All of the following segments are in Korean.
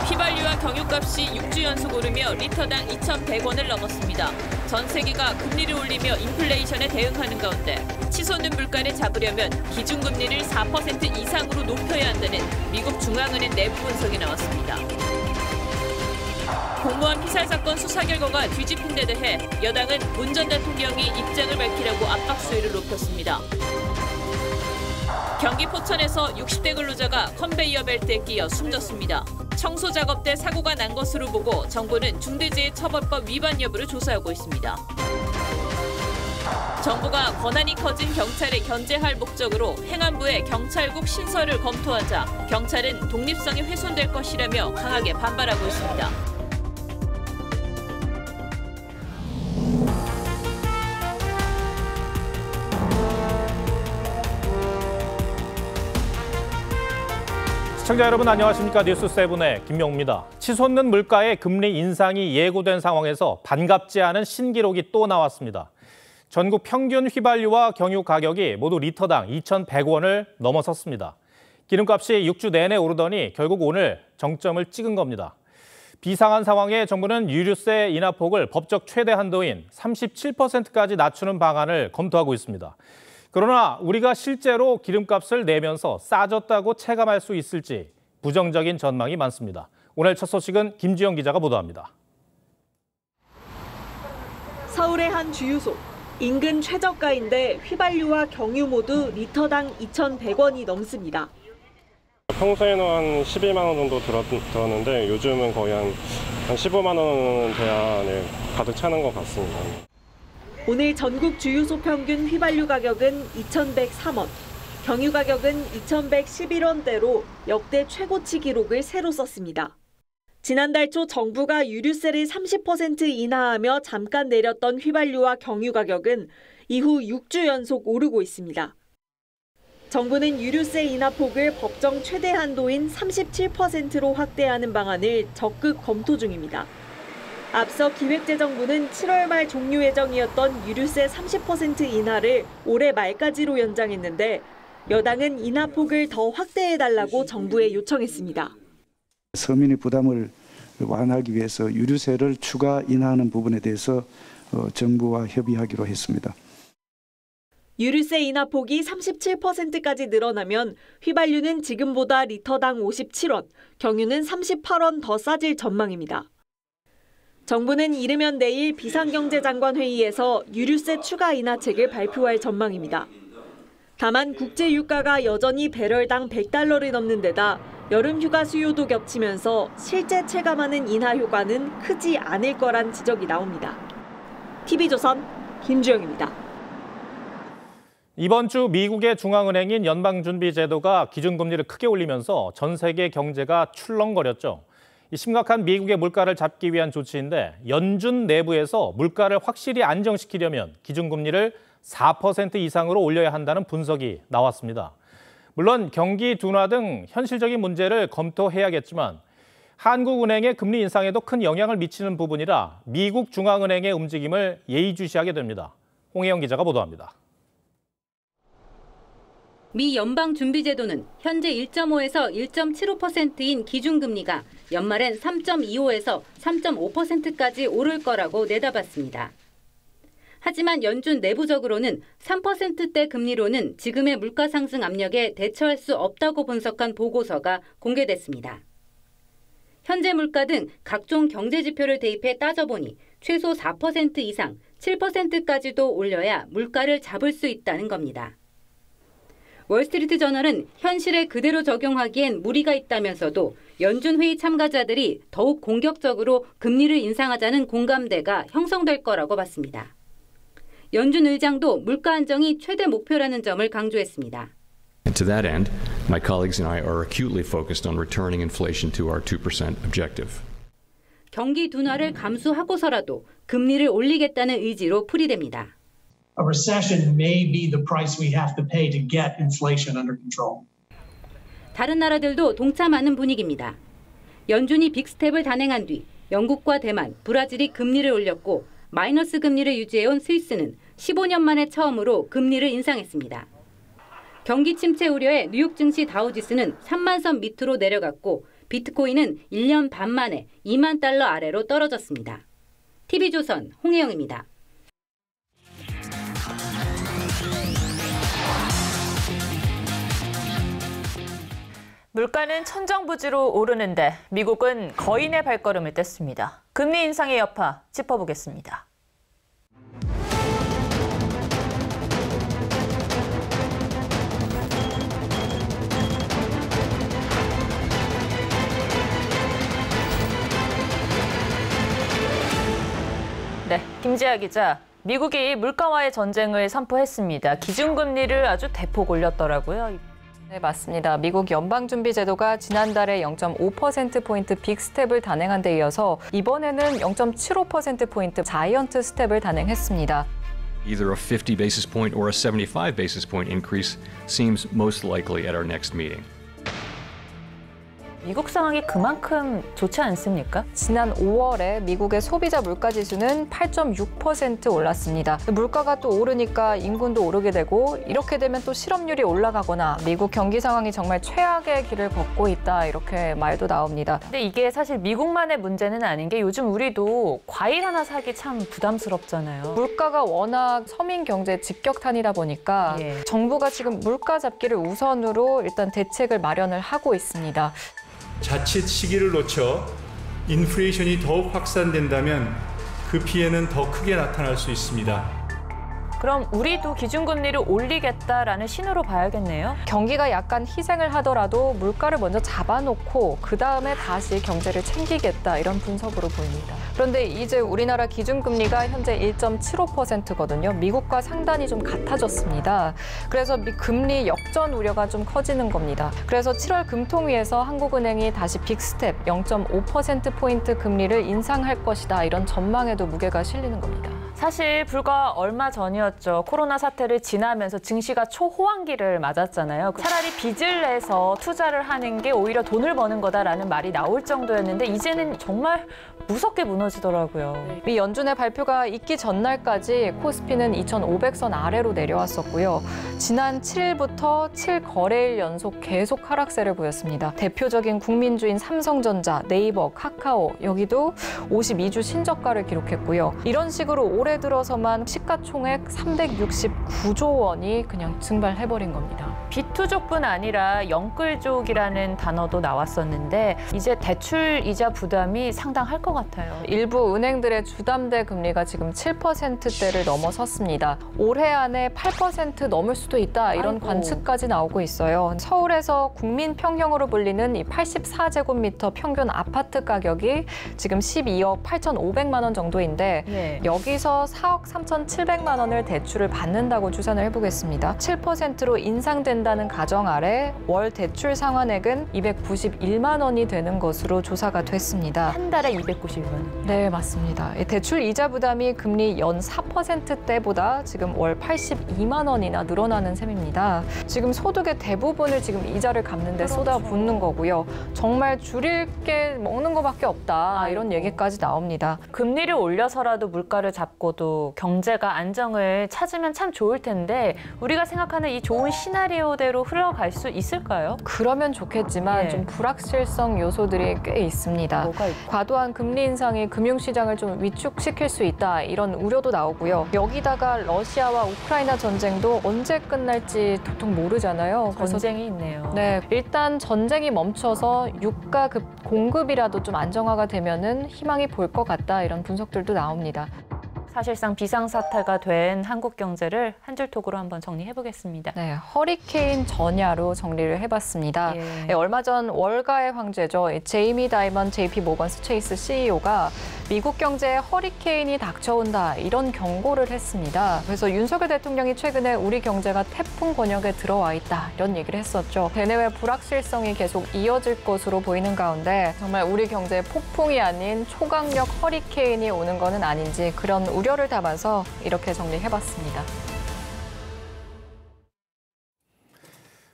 휘발유와 경유값이 6주 연속 오르며 리터당 2,100원을 넘었습니다. 전 세계가 금리를 올리며 인플레이션에 대응하는 가운데 치솟는 물가를 잡으려면 기준금리를 4% 이상으로 높여야 한다는 미국 중앙은행 내부 분석이 나왔습니다. 공무원 피살 사건 수사 결과가 뒤집힌 데 대해 여당은 문 전 대통령이 입장을 밝히려고 압박 수위를 높였습니다. 경기 포천에서 60대 근로자가 컨베이어 벨트에 끼어 숨졌습니다. 청소 작업 때 사고가 난 것으로 보고 정부는 중대재해처벌법 위반 여부를 조사하고 있습니다. 정부가 권한이 커진 경찰을 견제할 목적으로 행안부에 경찰국 신설을 검토하자 경찰은 독립성이 훼손될 것이라며 강하게 반발하고 있습니다. 시청자 여러분 안녕하십니까? 뉴스7의 김명우입니다. 치솟는 물가의 금리 인상이 예고된 상황에서 반갑지 않은 신기록이 또 나왔습니다. 전국 평균 휘발유와 경유 가격이 모두 리터당 2,100원을 넘어섰습니다. 기름값이 6주 내내 오르더니 결국 오늘 정점을 찍은 겁니다. 비상한 상황에 정부는 유류세 인하폭을 법적 최대 한도인 37%까지 낮추는 방안을 검토하고 있습니다. 그러나 우리가 실제로 기름값을 내면서 싸졌다고 체감할 수 있을지 부정적인 전망이 많습니다. 오늘 첫 소식은 김주영 기자가 보도합니다. 서울의 한 주유소. 인근 최저가인데 휘발유와 경유 모두 리터당 2,100원이 넘습니다. 평소에는 한 12만 원 정도 들었는데 요즘은 거의 한 15만 원은 돼야 가득 차는 것 같습니다. 오늘 전국 주유소 평균 휘발유 가격은 2,103원, 경유 가격은 2,111원대로 역대 최고치 기록을 새로 썼습니다. 지난달 초 정부가 유류세를 30% 인하하며 잠깐 내렸던 휘발유와 경유 가격은 이후 6주 연속 오르고 있습니다. 정부는 유류세 인하폭을 법정 최대 한도인 37%로 확대하는 방안을 적극 검토 중입니다. 앞서 기획재정부는 7월 말 종료 예정이었던 유류세 30% 인하를 올해 말까지로 연장했는데 여당은 인하폭을 더 확대해달라고 정부에 요청했습니다. 서민의 부담을 완화하기 위해서 유류세를 추가 인하하는 부분에 대해서 정부와 협의하기로 했습니다. 유류세 인하폭이 37%까지 늘어나면 휘발유는 지금보다 리터당 57원, 경유는 38원 더 싸질 전망입니다. 정부는 이르면 내일 비상경제장관 회의에서 유류세 추가 인하책을 발표할 전망입니다. 다만 국제 유가가 여전히 배럴당 $100를 넘는 데다 여름 휴가 수요도 겹치면서 실제 체감하는 인하 효과는 크지 않을 거란 지적이 나옵니다. TV조선 김주영입니다. 이번 주 미국의 중앙은행인 연방준비제도가 기준금리를 크게 올리면서 전 세계 경제가 출렁거렸죠. 이 심각한 미국의 물가를 잡기 위한 조치인데 연준 내부에서 물가를 확실히 안정시키려면 기준금리를 4% 이상으로 올려야 한다는 분석이 나왔습니다. 물론 경기 둔화 등 현실적인 문제를 검토해야겠지만 한국은행의 금리 인상에도 큰 영향을 미치는 부분이라 미국 중앙은행의 움직임을 예의주시하게 됩니다. 홍혜영 기자가 보도합니다. 미 연방준비제도는 현재 1.5에서 1.75%인 기준금리가 연말엔 3.25에서 3.5%까지 오를 거라고 내다봤습니다. 하지만 연준 내부적으로는 3%대 금리로는 지금의 물가 상승 압력에 대처할 수 없다고 분석한 보고서가 공개됐습니다. 현재 물가 등 각종 경제 지표를 대입해 따져보니 최소 4% 이상, 7%까지도 올려야 물가를 잡을 수 있다는 겁니다. 월스트리트 저널은 현실에 그대로 적용하기엔 무리가 있다면서도 연준 회의 참가자들이 더욱 공격적으로 금리를 인상하자는 공감대가 형성될 거라고 봤습니다. 연준 의장도 물가 안정이 최대 목표라는 점을 강조했습니다. To that end, my colleagues and I are acutely focused on returning inflation to our 2% objective. 경기 둔화를 감수하고서라도 금리를 올리겠다는 의지로 풀이됩니다. A recession may be the price we have to pay to get inflation under control. 다른 나라들도 동참하는 분위기입니다. 연준이 빅스텝을 단행한 뒤 영국과 대만, 브라질이 금리를 올렸고 마이너스 금리를 유지해온 스위스는 15년 만에 처음으로 금리를 인상했습니다. 경기 침체 우려에 뉴욕 증시 다우지수는 3만 선 밑으로 내려갔고 비트코인은 1년 반 만에 2만 달러 아래로 떨어졌습니다. TV조선 홍혜영입니다. 물가는 천정부지로 오르는데 미국은 거인의 발걸음을 뗐습니다. 금리 인상의 여파 짚어보겠습니다. 네, 김지아 기자. 미국이 물가와의 전쟁을 선포했습니다. 기준금리를 아주 대폭 올렸더라고요. 네, 맞습니다. 미국 연방준비제도가 지난달에 0.5%포인트 빅스텝을 단행한 데 이어서 이번에는 0.75%포인트 자이언트 스텝을 단행했습니다. Either a 50 basis point or a 75 basis point increase seems most likely at our next meeting. 미국 상황이 그만큼 좋지 않습니까? 지난 5월에 미국의 소비자 물가지수는 8.6% 올랐습니다. 물가가 또 오르니까 인구도 오르게 되고 이렇게 되면 또 실업률이 올라가거나 미국 경기 상황이 정말 최악의 길을 걷고 있다 이렇게 말도 나옵니다. 근데 이게 사실 미국만의 문제는 아닌 게 요즘 우리도 과일 하나 사기 참 부담스럽잖아요. 물가가 워낙 서민 경제에 직격탄이다 보니까 정부가 지금 물가 잡기를 우선으로 일단 대책을 마련을 하고 있습니다. 자칫 시기를 놓쳐 인플레이션이 더욱 확산된다면 그 피해는 더 크게 나타날 수 있습니다. 그럼 우리도 기준금리를 올리겠다라는 신호로 봐야겠네요. 경기가 약간 희생을 하더라도 물가를 먼저 잡아놓고 그다음에 다시 경제를 챙기겠다 이런 분석으로 보입니다. 그런데 이제 우리나라 기준금리가 현재 1.75%거든요. 미국과 상단이 좀 같아졌습니다. 그래서 금리 역전 우려가 좀 커지는 겁니다. 그래서 7월 금통위에서 한국은행이 다시 빅스텝 0.5%포인트 금리를 인상할 것이다 이런 전망에도 무게가 실리는 겁니다. 사실 불과 얼마 전이었죠. 코로나 사태를 지나면서 증시가 초호황기를 맞았잖아요. 차라리 빚을 내서 투자를 하는 게 오히려 돈을 버는 거다라는 말이 나올 정도였는데 이제는 정말 무섭게 무너지더라고요. 미 연준의 발표가 있기 전날까지 코스피는 2,500선 아래로 내려왔었고요. 지난 7일부터 7거래일 연속 계속 하락세를 보였습니다. 대표적인 국민주인 삼성전자, 네이버, 카카오 여기도 52주 신저가를 기록했고요. 이런 식으로 올해 들어서만 시가총액 369조 원이 그냥 증발해버린 겁니다. 빚투족뿐 아니라 영끌족이라는 단어도 나왔었는데 이제 대출 이자 부담이 상당할 것 같아요. 일부 은행들의 주담대 금리가 지금 7%대를 넘어섰습니다. 올해 안에 8% 넘을 수도 있다 이런 관측까지 나오고 있어요. 서울에서 국민평형으로 불리는 이 84제곱미터 평균 아파트 가격이 지금 12억 8,500만 원 정도인데 여기서 4억 3,700만 원을 대출을 받는다고 추산을 해보겠습니다. 7%로 인상된다는 가정 아래 월 대출 상환액은 291만 원이 되는 것으로 조사가 됐습니다. 한 달에 291만 원? 네, 맞습니다. 대출 이자 부담이 금리 연 4%대보다 지금 월 82만 원이나 늘어나는 셈입니다. 지금 소득의 대부분을 지금 이자를 갚는데 쏟아붓는 거고요. 정말 줄일 게 먹는 거밖에 없다 이런 얘기까지 나옵니다. 금리를 올려서라도 물가를 잡고도 경제가 안정을 찾으면 참 좋을 텐데 우리가 생각하는 이 좋은 시나리오대로 흘러갈 수 있을까요? 그러면 좋겠지만 좀 불확실성 요소들이 꽤 있습니다. 뭐가 있죠? 과도한 금리 인상이 금융시장을 좀 위축시킬 수 있다 이런 우려도 나오고요. 여기다가 러시아와 우크라이나 전쟁도 언제 끝날지 도통 모르잖아요. 전쟁이 있네요. 네, 일단 전쟁이 멈춰서 유가 공급이라도 좀 안정화가 되면은 희망이 보일 것 같다 이런 분석들도 나옵니다. 사실상 비상사태가 된 한국 경제를 한 줄 톡으로 한번 정리해보겠습니다. 네, 허리케인 전야로 정리를 해봤습니다. 얼마 전 월가의 황제죠. 제이미 다이먼 JP 모건스 체이스 CEO가 미국 경제에 허리케인이 닥쳐온다 이런 경고를 했습니다. 그래서 윤석열 대통령이 최근에 우리 경제가 태풍 권역에 들어와 있다 이런 얘기를 했었죠. 대내외 불확실성이 계속 이어질 것으로 보이는 가운데 정말 우리 경제에 폭풍이 아닌 초강력 허리케인이 오는 거는 아닌지 그런 우려를 담아서 이렇게 정리해봤습니다.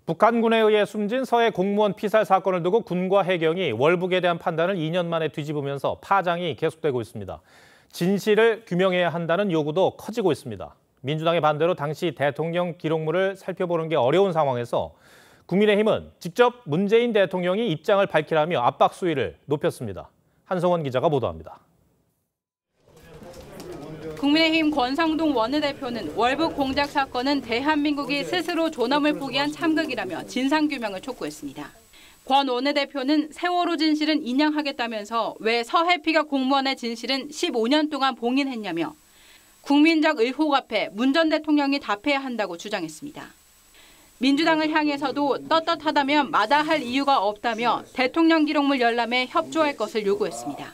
북한군에 의해 숨진 서해 공무원 피살 사건을 두고 군과 해경이 월북에 대한 판단을 2년 만에 뒤집으면서 파장이 계속되고 있습니다. 진실을 규명해야 한다는 요구도 커지고 있습니다. 민주당의 반대로 당시 대통령 기록물을 살펴보는 게 어려운 상황에서 국민의힘은 직접 문재인 대통령이 입장을 밝히라며 압박 수위를 높였습니다. 한성원 기자가 보도합니다. 국민의힘 권성동 원내대표는 월북 공작 사건은 대한민국이 스스로 존엄을 포기한 참극이라며 진상규명을 촉구했습니다. 권 원내대표는 세월호 진실은 인양하겠다면서 왜 서해피가 공무원의 진실은 15년 동안 봉인했냐며 국민적 의혹 앞에 문 전 대통령이 답해야 한다고 주장했습니다. 민주당을 향해서도 떳떳하다면 마다할 이유가 없다며 대통령 기록물 열람에 협조할 것을 요구했습니다.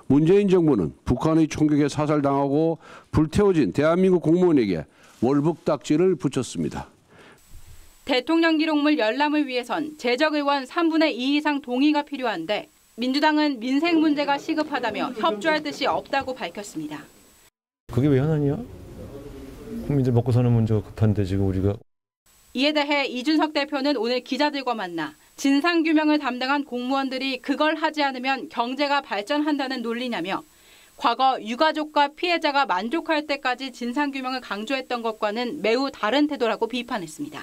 문재인 정부는 북한의 총격에 사살당하고 불태워진 대한민국 공무원에게 월북 딱지를 붙였습니다. 대통령 기록물 열람을 위해선 재적 의원 3분의 2 이상 동의가 필요한데 민주당은 민생 문제가 시급하다며 협조할 뜻이 없다고 밝혔습니다. 그게 왜 현안이야? 국민들 먹고 사는 문제가 급한데 지금 우리가. 이에 대해 이준석 대표는 오늘 기자들과 만나 진상규명을 담당한 공무원들이 그걸 하지 않으면 경제가 발전한다는 논리냐며 과거 유가족과 피해자가 만족할 때까지 진상규명을 강조했던 것과는 매우 다른 태도라고 비판했습니다.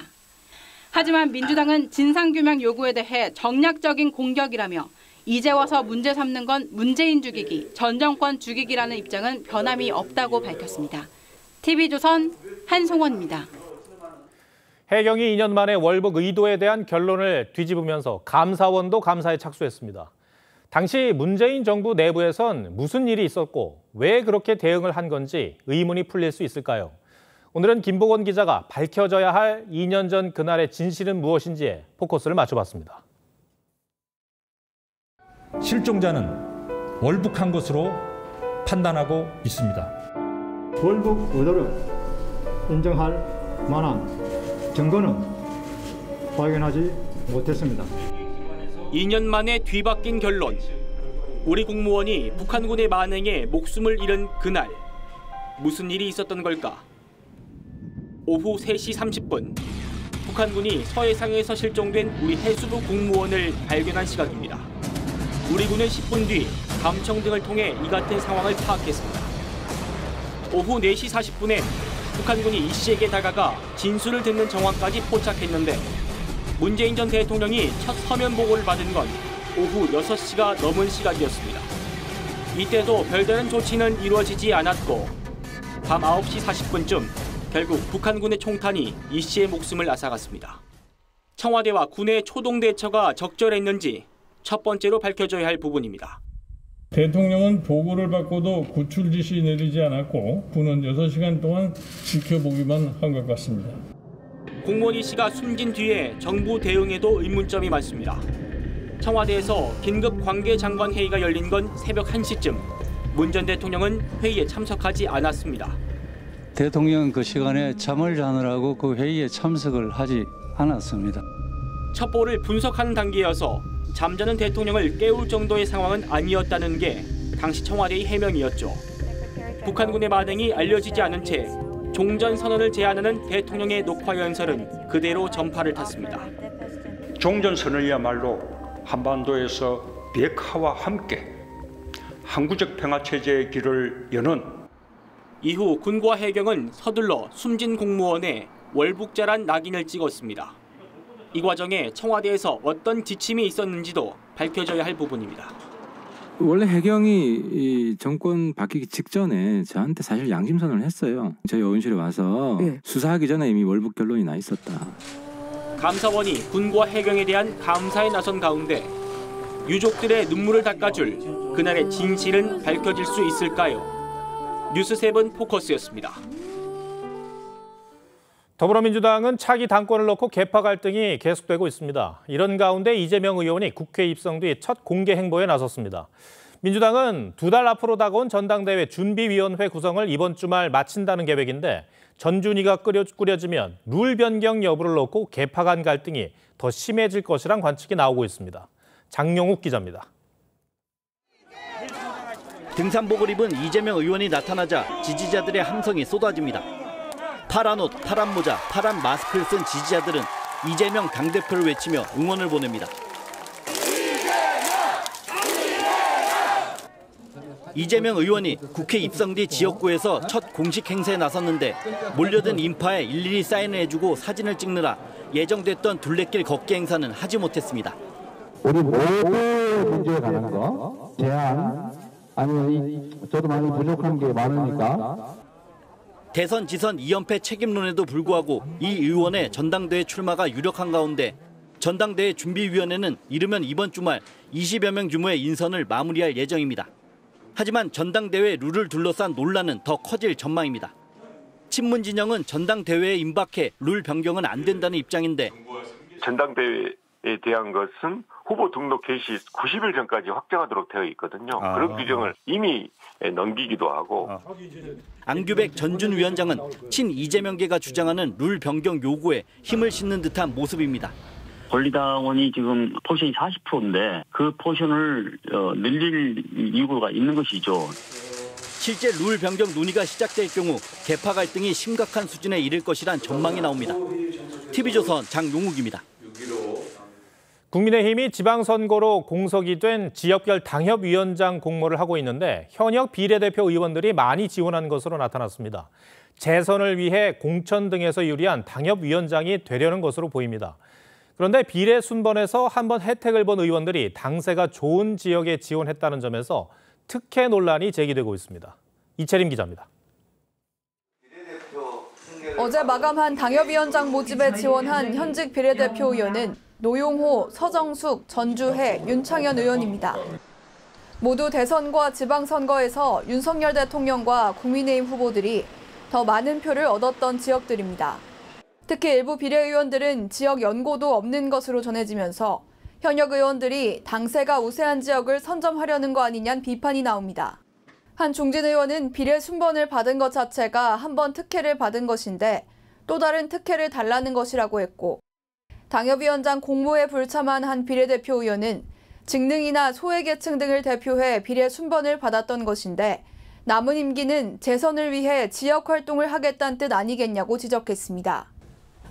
하지만 민주당은 진상규명 요구에 대해 정략적인 공격이라며 이제 와서 문제 삼는 건 문재인 죽이기, 전 정권 죽이기라는 입장은 변함이 없다고 밝혔습니다. TV조선 한송원입니다. 해경이 2년 만에 월북 의도에 대한 결론을 뒤집으면서 감사원도 감사에 착수했습니다. 당시 문재인 정부 내부에선 무슨 일이 있었고 왜 그렇게 대응을 한 건지 의문이 풀릴 수 있을까요? 오늘은 김보건 기자가 밝혀져야 할 2년 전 그날의 진실은 무엇인지에 포커스를 맞춰봤습니다. 실종자는 월북한 것으로 판단하고 있습니다. 월북 의도를 인정할 만한 증거는 발견하지 못했습니다. 2년 만에 뒤바뀐 결론. 우리 공무원이 북한군의 만행에 목숨을 잃은 그날. 무슨 일이 있었던 걸까? 오후 3시 30분. 북한군이 서해상에서 실종된 우리 해수부 공무원을 발견한 시각입니다. 우리 군은 10분 뒤 감청 등을 통해 이 같은 상황을 파악했습니다. 오후 4시 40분에 북한군이 이 씨에게 다가가 진술을 듣는 정황까지 포착했는데 문재인 전 대통령이 첫 서면 보고를 받은 건 오후 6시가 넘은 시각이었습니다. 이때도 별다른 조치는 이루어지지 않았고 밤 9시 40분쯤 결국 북한군의 총탄이 이 씨의 목숨을 앗아갔습니다. 청와대와 군의 초동 대처가 적절했는지 첫 번째로 밝혀져야 할 부분입니다. 대통령은 보고를 받고도 구출 지시 내리지 않았고 군은 6시간 동안 지켜보기만 한 것 같습니다. 공무원 이 씨가 숨진 뒤에 정부 대응에도 의문점이 많습니다. 청와대에서 긴급 관계장관 회의가 열린 건 새벽 1시쯤. 문 전 대통령은 회의에 참석하지 않았습니다. 대통령은 그 시간에 잠을 자느라고 그 회의에 참석을 하지 않았습니다. 첩보를 분석하는 단계여서 잠자는 대통령을 깨울 정도의 상황은 아니었다는 게 당시 청와대의 해명이었죠. 북한군의 만행이 알려지지 않은 채 종전선언을 제안하는 대통령의 녹화 연설은 그대로 전파를 탔습니다. 종전선언이야말로 한반도에서 비핵화와 함께 항구적 평화체제의 길을 여는. 이후 군과 해경은 서둘러 숨진 공무원의 월북자란 낙인을 찍었습니다. 이 과정에 청와대에서 어떤 지침이 있었는지도 밝혀져야 할 부분입니다. 원래 해경이 이 정권 바뀌기 직전에 저한테 사실 양심선언을 했어요. 저희 의원실에 와서 수사하기 전에 이미 월북 결론이 나 있었다. 감사원이 군과 해경에 대한 감사에 나선 가운데 유족들의 눈물을 닦아줄 그날의 진실은 밝혀질 수 있을까요? 뉴스7 포커스였습니다. 더불어민주당은 차기 당권을 놓고 개파 갈등이 계속되고 있습니다. 이런 가운데 이재명 의원이 국회 입성 뒤 첫 공개 행보에 나섰습니다. 민주당은 2달 앞으로 다가온 전당대회 준비위원회 구성을 이번 주말 마친다는 계획인데 전준위가 꾸려지면 룰 변경 여부를 놓고 개파 간 갈등이 더 심해질 것이란 관측이 나오고 있습니다. 장영욱 기자입니다. 등산복을 입은 이재명 의원이 나타나자 지지자들의 함성이 쏟아집니다. 파란 옷, 파란 모자, 파란 마스크를 쓴 지지자들은 이재명 당대표를 외치며 응원을 보냅니다. 이재명 의원이 국회 입성 뒤 지역구에서 첫 공식 행세에 나섰는데 몰려든 인파에 일일이 사인을 해주고 사진을 찍느라 예정됐던 둘레길 걷기 행사는 하지 못했습니다. 우리 모두의 문제에 관한 거, 제안, 아니면 저도 많이 부족한 게 많으니까. 대선 지선 2연패 책임론에도 불구하고 이 의원의 전당대회 출마가 유력한 가운데 전당대회 준비위원회는 이르면 이번 주말 20여 명 규모의 인선을 마무리할 예정입니다. 하지만 전당대회 룰을 둘러싼 논란은 더 커질 전망입니다. 친문 진영은 전당대회에 임박해 룰 변경은 안 된다는 입장인데 전당대회에 대한 것은 후보 등록 개시 90일 전까지 확정하도록 되어 있거든요. 그런 규정을 이미 넘기기도 하고. 안규백 전 준 위원장은 친 이재명계가 주장하는 룰 변경 요구에 힘을 싣는 듯한 모습입니다. 권리당원이 지금 포션이 40%인데 그 포션을 늘릴 이유가 있는 것이죠. 실제 룰 변경 논의가 시작될 경우 계파 갈등이 심각한 수준에 이를 것이란 전망이 나옵니다. TV조선 장용욱입니다. 국민의힘이 지방선거로 공석이 된 지역별 당협위원장 공모를 하고 있는데 현역 비례대표 의원들이 많이 지원한 것으로 나타났습니다. 재선을 위해 공천 등에서 유리한 당협위원장이 되려는 것으로 보입니다. 그런데 비례 순번에서 한번 혜택을 본 의원들이 당세가 좋은 지역에 지원했다는 점에서 특혜 논란이 제기되고 있습니다. 이채림 기자입니다. 어제 마감한 당협위원장 모집에 지원한 현직 비례대표 의원은 노용호, 서정숙, 전주혜, 윤창현 의원입니다. 모두 대선과 지방선거에서 윤석열 대통령과 국민의힘 후보들이 더 많은 표를 얻었던 지역들입니다. 특히 일부 비례의원들은 지역 연고도 없는 것으로 전해지면서 현역 의원들이 당세가 우세한 지역을 선점하려는 거 아니냐는 비판이 나옵니다. 한 중진 의원은 비례 순번을 받은 것 자체가 한 번 특혜를 받은 것인데 또 다른 특혜를 달라는 것이라고 했고, 당협위원장 공모에 불참한 한 비례대표 의원은 직능이나 소외계층 등을 대표해 비례 순번을 받았던 것인데 남은 임기는 재선을 위해 지역 활동을 하겠다는 뜻 아니겠냐고 지적했습니다.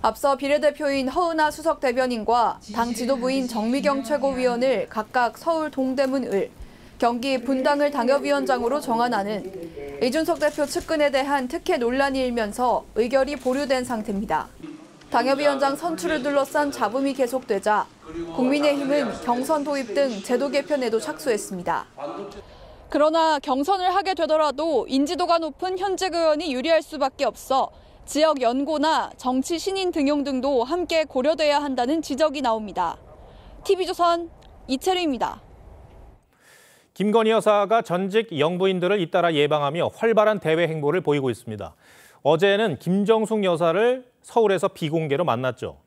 앞서 비례대표인 허은하 수석 대변인과 당 지도부인 정미경 최고위원을 각각 서울 동대문 경기 분당을 당협위원장으로 정한하는 이준석 대표 측근에 대한 특혜 논란이 일면서 의결이 보류된 상태입니다. 당협위원장 선출을 둘러싼 잡음이 계속되자 국민의힘은 경선 도입 등 제도 개편에도 착수했습니다. 그러나 경선을 하게 되더라도 인지도가 높은 현직 의원이 유리할 수밖에 없어 지역 연고나 정치 신인 등용 등도 함께 고려돼야 한다는 지적이 나옵니다. TV조선 이채림입니다. 김건희 여사가 전직 영부인들을 잇따라 예방하며 활발한 대외 행보를 보이고 있습니다. 어제는 김정숙 여사를 서울에서 비공개로 만났죠.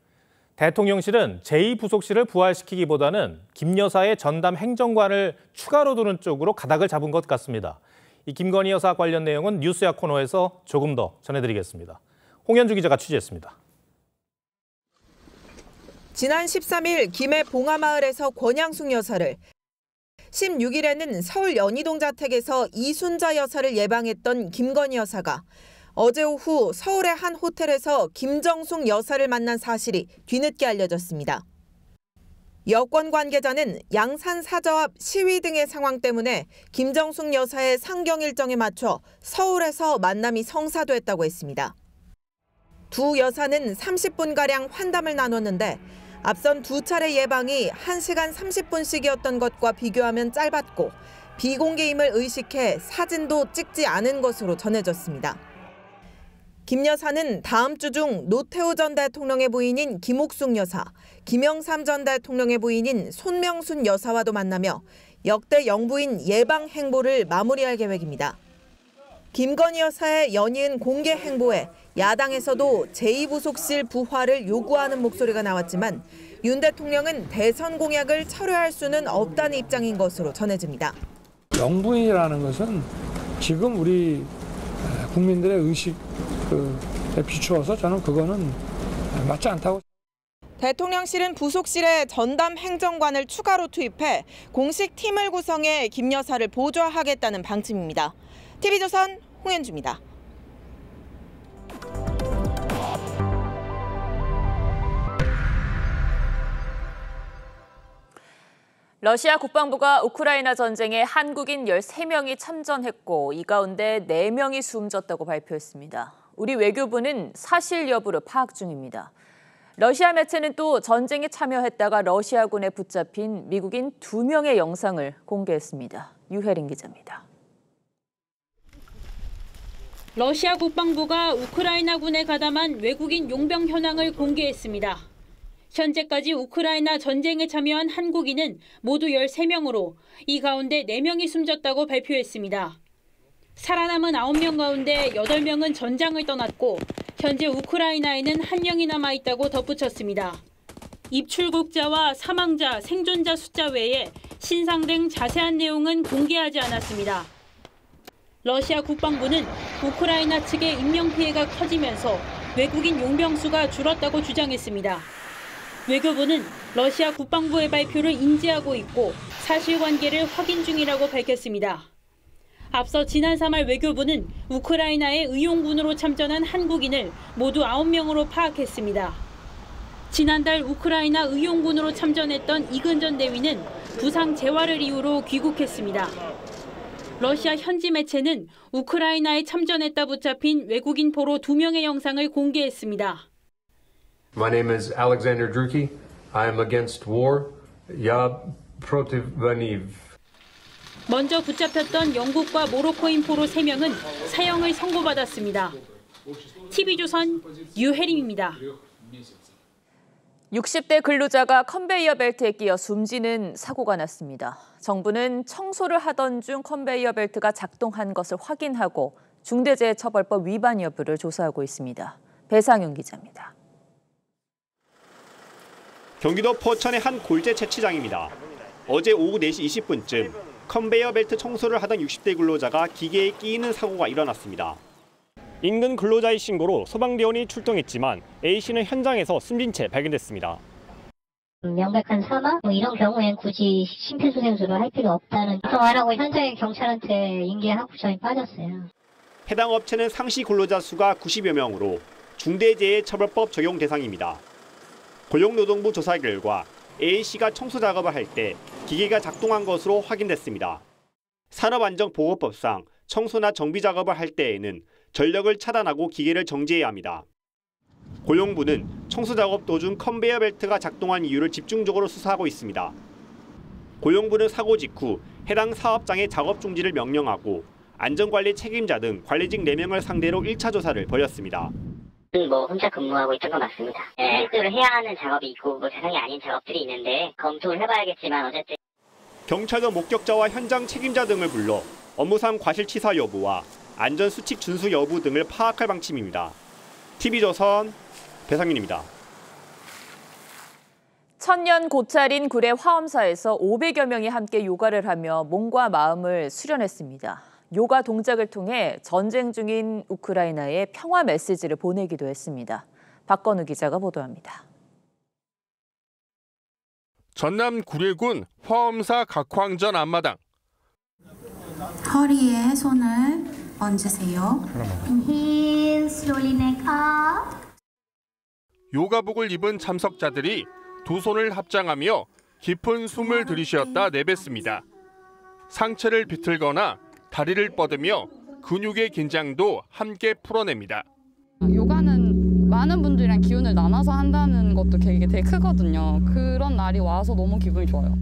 대통령실은 제2부속실을 부활시키기보다는 김 여사의 전담 행정관을 추가로 두는 쪽으로 가닥을 잡은 것 같습니다. 이 김건희 여사 관련 내용은 뉴스야 코너에서 조금 더 전해드리겠습니다. 홍현주 기자가 취재했습니다. 지난 13일 김해 봉하마을에서 권양숙 여사를, 16일에는 서울 연희동 자택에서 이순자 여사를 예방했던 김건희 여사가 어제 오후 서울의 한 호텔에서 김정숙 여사를 만난 사실이 뒤늦게 알려졌습니다. 여권 관계자는 양산 사저 앞 시위 등의 상황 때문에 김정숙 여사의 상경 일정에 맞춰 서울에서 만남이 성사됐다고 했습니다. 두 여사는 30분가량 환담을 나눴는데 앞선 두 차례 예방이 1시간 30분씩이었던 것과 비교하면 짧았고 비공개임을 의식해 사진도 찍지 않은 것으로 전해졌습니다. 김 여사는 다음 주 중 노태우 전 대통령의 부인인 김옥숙 여사, 김영삼 전 대통령의 부인인 손명순 여사와도 만나며 역대 영부인 예방 행보를 마무리할 계획입니다. 김건희 여사의 연이은 공개 행보에 야당에서도 제2부속실 부활을 요구하는 목소리가 나왔지만 윤 대통령은 대선 공약을 철회할 수는 없다는 입장인 것으로 전해집니다. 영부인이라는 것은 지금 우리 국민들의 의식에 비추어서 저는 그거는 맞지 않다고. 대통령실은 부속실에 전담 행정관을 추가로 투입해 공식 팀을 구성해 김 여사를 보좌하겠다는 방침입니다. TV조선 홍현주입니다. 러시아 국방부가 우크라이나 전쟁에 한국인 13명이 참전했고 이 가운데 4명이 숨졌다고 발표했습니다. 우리 외교부는 사실 여부를 파악 중입니다. 러시아 매체는 또 전쟁에 참여했다가 러시아군에 붙잡힌 미국인 2명의 영상을 공개했습니다. 유혜린 기자입니다. 러시아 국방부가 우크라이나군에 가담한 외국인 용병 현황을 공개했습니다. 현재까지 우크라이나 전쟁에 참여한 한국인은 모두 13명으로 이 가운데 4명이 숨졌다고 발표했습니다. 살아남은 9명 가운데 8명은 전장을 떠났고 현재 우크라이나에는 1명이 남아있다고 덧붙였습니다. 입출국자와 사망자, 생존자 숫자 외에 신상 등 자세한 내용은 공개하지 않았습니다. 러시아 국방부는 우크라이나 측의 인명피해가 커지면서 외국인 용병 수가 줄었다고 주장했습니다. 외교부는 러시아 국방부의 발표를 인지하고 있고 사실관계를 확인 중이라고 밝혔습니다. 앞서 지난 3월 외교부는 우크라이나에 의용군으로 참전한 한국인을 모두 9명으로 파악했습니다. 지난달 우크라이나 의용군으로 참전했던 이근전 대위는 부상 재활을 이유로 귀국했습니다. 러시아 현지 매체는 우크라이나에 참전했다 붙잡힌 외국인 포로 2명의 영상을 공개했습니다. My name is Alexander Druki. I am against war. Ya protiv. 먼저 붙잡혔던 영국과 모로코인 포로 3명은 사형을 선고받았습니다. TV조선 유혜림입니다. 60대 근로자가 컨베이어 벨트에 끼어 숨지는 사고가 났습니다. 정부는 청소를 하던 중 컨베이어 벨트가 작동한 것을 확인하고 중대재해처벌법 위반 여부를 조사하고 있습니다. 배상윤 기자입니다. 경기도 포천의 한 골재 채취장입니다. 어제 오후 4시 20분쯤 컨베이어 벨트 청소를 하던 60대 근로자가 기계에 끼이는 사고가 일어났습니다. 인근 근로자의 신고로 소방대원이 출동했지만 A씨는 현장에서 숨진 채 발견됐습니다. 명백한 사망? 이런 경우엔 굳이 심폐소생술을 할 필요 없다는 말하고 현장에 경찰한테 인계하고 저희 빠졌어요. 해당 업체는 상시 근로자 수가 90여 명으로 중대재해처벌법 적용 대상입니다. 고용노동부 조사 결과 A씨가 청소 작업을 할 때 기계가 작동한 것으로 확인됐습니다. 산업안전보건법상 청소나 정비 작업을 할 때에는 전력을 차단하고 기계를 정지해야 합니다. 고용부는 청소 작업 도중 컨베이어 벨트가 작동한 이유를 집중적으로 수사하고 있습니다. 고용부는 사고 직후 해당 사업장의 작업 중지를 명령하고 안전관리 책임자 등 관리직 4명을 상대로 1차 조사를 벌였습니다. 혼자 근무하고 있던 건 맞습니다. 헬스를 해야 하는 작업이 있고 대상이 아닌 작업들이 있는데 검토를 해봐야겠지만 어쨌든 경찰도 목격자와 현장 책임자 등을 불러 업무상 과실치사 여부와 안전수칙 준수 여부 등을 파악할 방침입니다. TV조선 배상윤입니다. 천년 고찰인 구례 화엄사에서 500여 명이 함께 요가를 하며 몸과 마음을 수련했습니다. 요가 동작을 통해 전쟁 중인 우크라이나에 평화 메시지를 보내기도 했습니다. 박건우 기자가 보도합니다. 전남 구례군 화엄사 각황전 앞마당. 허리에 손을 얹으세요. Inhale, slowly neck up. 요가복을 입은 참석자들이 두 손을 합장하며 깊은 숨을 들이쉬었다 내뱉습니다. 상체를 비틀거나 다리를 뻗으며 근육의 긴장도 함께 풀어냅니다. 요가는 많은 분들이랑 기운을 나눠서 한다는 것도 되게 크거든요. 그런 날이 와서 너무 기분이 좋아요.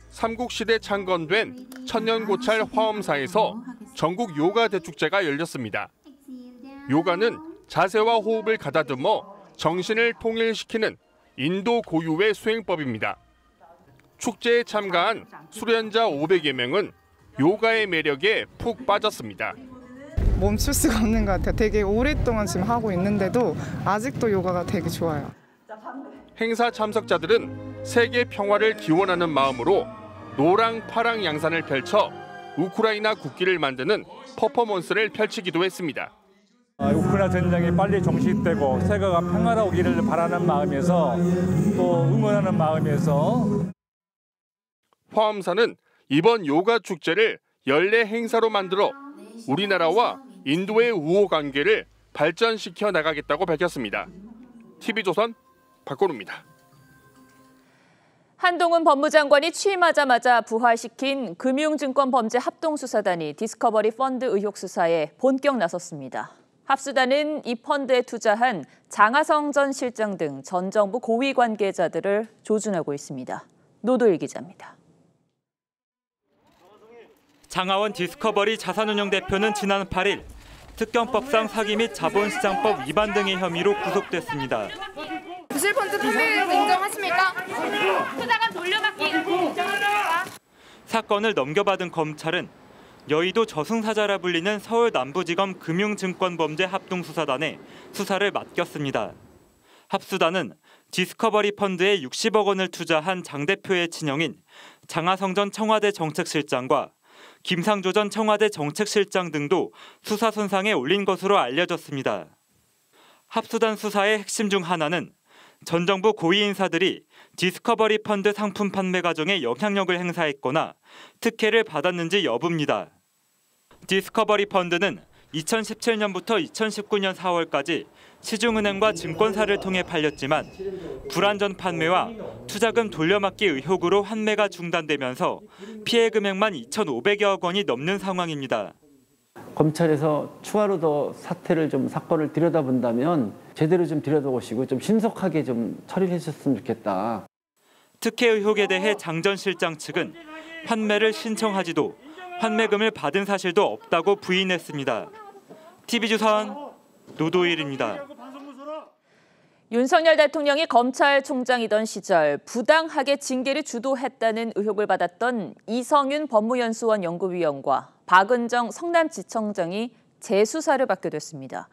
삼국시대 창건된 천년고찰 화엄사에서 전국 요가 대축제가 열렸습니다. 요가는 자세와 호흡을 가다듬어 정신을 통일시키는 인도 고유의 수행법입니다. 축제에 참가한 수련자 500여 명은 요가의 매력에 푹 빠졌습니다. 멈출 수가 없는 것 같아요. 되게 오랫동안 지금 하고 있는데도 아직도 요가가 되게 좋아요. 행사 참석자들은 세계 평화를 기원하는 마음으로 노랑 파랑 양산을 펼쳐 우크라이나 국기를 만드는 퍼포먼스를 펼치기도 했습니다. 우크라이나 전쟁이 빨리 종식되고 세계가 평화로우기를 바라는 마음에서 또 응원하는 마음에서 화엄사는 이번 요가 축제를 연례 행사로 만들어 우리나라와 인도의 우호 관계를 발전시켜 나가겠다고 밝혔습니다. TV조선 박건우입니다. 한동훈 법무장관이 취임하자마자 부활시킨 금융증권범죄합동수사단이 디스커버리 펀드 의혹 수사에 본격 나섰습니다. 합수단은 이 펀드에 투자한 장하성 전 실장 등 전 정부 고위 관계자들을 조준하고 있습니다. 노도일 기자입니다. 장하원 디스커버리 자산운용 대표는 지난 8일 특경법상 사기 및 자본시장법 위반 등의 혐의로 구속됐습니다. 부실펀드 판매 의혹 인정하십니까? 투자금 돌려받기 인정하십니까? 사건을 넘겨받은 검찰은 여의도 저승사자라 불리는 서울 남부지검 금융증권범죄합동수사단에 수사를 맡겼습니다. 합수단은 디스커버리 펀드에 60억 원을 투자한 장 대표의 친형인 장하성 전 청와대 정책실장과 김상조 전 청와대 정책실장 등도 수사 선상에 올린 것으로 알려졌습니다. 합수단 수사의 핵심 중 하나는 전 정부 고위 인사들이 디스커버리 펀드 상품 판매 과정에 영향력을 행사했거나 특혜를 받았는지 여부입니다. 디스커버리 펀드는 2017년부터 2019년 4월까지 시중은행과 증권사를 통해 팔렸지만 불안전 판매와 투자금 돌려막기 의혹으로 환매가 중단되면서 피해 금액만 2,500여억 원이 넘는 상황입니다. 검찰에서 추가로 더 사건을 들여다본다면 제대로 좀 들여다보시고 좀 신속하게 좀 처리를 해주셨으면 좋겠다. 특혜 의혹에 대해 장 전 실장 측은 환매를 신청하지도 환매금을 받은 사실도 없다고 부인했습니다. TV조선 노도일입니다. 윤석열 대통령이 검찰총장이던 시절 부당하게 징계를 주도했다는 의혹을 받았던 이성윤 법무연수원 연구위원과 박은정 성남지청장이 재수사를 받게 됐습니다.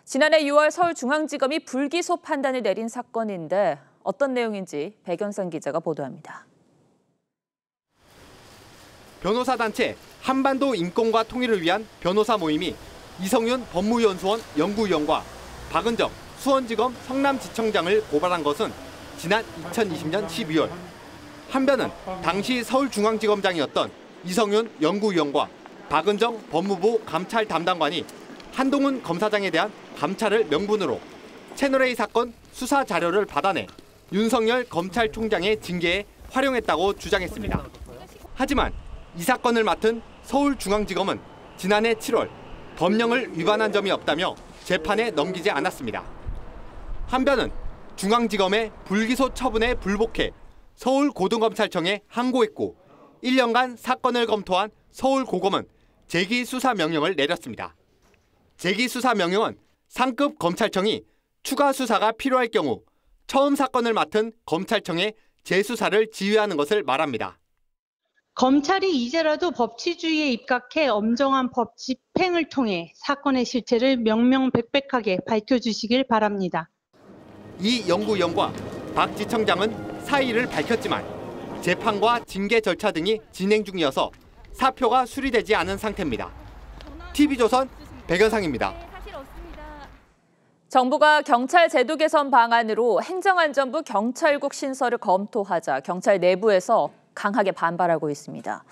지난해 6월 서울중앙지검이 불기소 판단을 내린 사건인데 어떤 내용인지 백연상 기자가 보도합니다. 변호사 단체 한반도 인권과 통일을 위한 변호사 모임이 이성윤 법무연수원 연구위원과 박은정 수원지검 성남지청장을 고발한 것은 지난 2020년 12월. 한변은 당시 서울중앙지검장이었던 이성윤 연구위원과 박은정 법무부 감찰 담당관이 한동훈 검사장에 대한 감찰을 명분으로 채널A 사건 수사 자료를 받아내 윤석열 검찰총장의 징계에 활용했다고 주장했습니다. 하지만 이 사건을 맡은 서울중앙지검은 지난해 7월 법령을 위반한 점이 없다며 재판에 넘기지 않았습니다. 한변은 중앙지검의 불기소 처분에 불복해 서울고등검찰청에 항고했고 1년간 사건을 검토한 서울고검은 재기수사 명령을 내렸습니다. 재기수사 명령은 상급 검찰청이 추가 수사가 필요할 경우 처음 사건을 맡은 검찰청에 재수사를 지휘하는 것을 말합니다. 검찰이 이제라도 법치주의에 입각해 엄정한 법 집행을 통해 사건의 실체를 명명백백하게 밝혀주시길 바랍니다. 이 연구위원과 박 지청장은 사의를 밝혔지만 재판과 징계 절차 등이 진행 중이어서 사표가 수리되지 않은 상태입니다. TV조선 백연상입니다. 정부가 경찰 제도 개선 방안으로 행정안전부 경찰국 신설을 검토하자 경찰 내부에서 강하게 반발하고 있습니다.